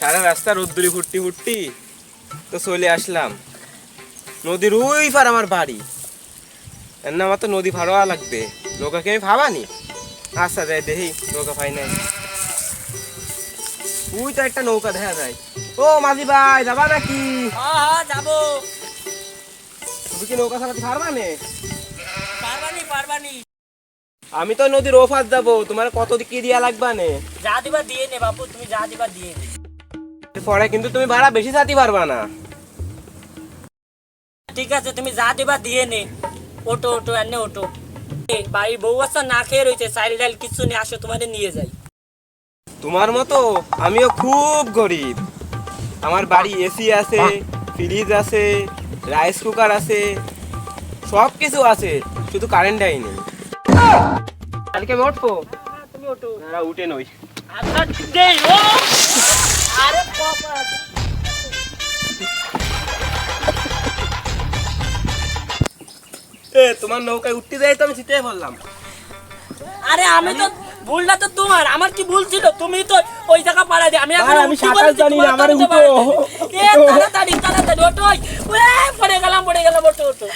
সারা রাস্তা রোদ্দুরি ফুটতি ফুটতি তো চলে আসলাম নদীর ওই পার আমার বাড়ি। এর না আমার তো নদী ভাড়া লাগবে, নৌকাকে আমি ভাবানি। আচ্ছা যাই দেখি নৌকা পাই নাই। ওই তো একটা নৌকা দেখা যায়। ও মাঝি ভাই যাবা নাকি? হ্যাঁ যাবো। তুমি কি নৌকা চালাতে পারবা নে? পারবানি। আমি তো নদীর ওপার যাবো, তোমার কত কি দিয়া লাগবা নে? যা দিবা দিয়ে নে বাপু, তুমি যা দিবা দিয়ে নে। পরে কিন্তু তুমি ভাড়া বেশি চাতে পারবা না। ঠিক আছে, তুমি যা দিবা দিয়ে নে। ওটো ওটো এনে ওটো। বাড়ির বউ বাচ্চা না খেয়ে রয়েছে, চাইল ডাল কিছু নিয়ে আসো, তোমাদের নিয়ে যাই। তোমার মতো আমিও খুব গরিব। আমার বাড়ি এসি আছে, ফ্রিজ আছে, রাইস কুকার আছে, সব কিছু আছে, শুধু কারেন্টটাই নেই। কালকে আমি উঠবো? তুমি ওটো। না উঠে নই। আচ্ছা দে ও। আরে বাবা, তোমার নৌকায় উঠতে যাই তো আমি শীতে বললাম। আরে আমি তো ভুলটা তো তোমার, আমার কি ভুল ছিল? তুমি তো ওই জায়গা পাড়া দে। আমি এখন আমি উঠতে সাঁতার বলেছি, জানি না, তোমার আমার তো উঠো। পাড়া দে। তাড়াতাড়ি ওটো। পড়ে গেলাম ওটো ওটো।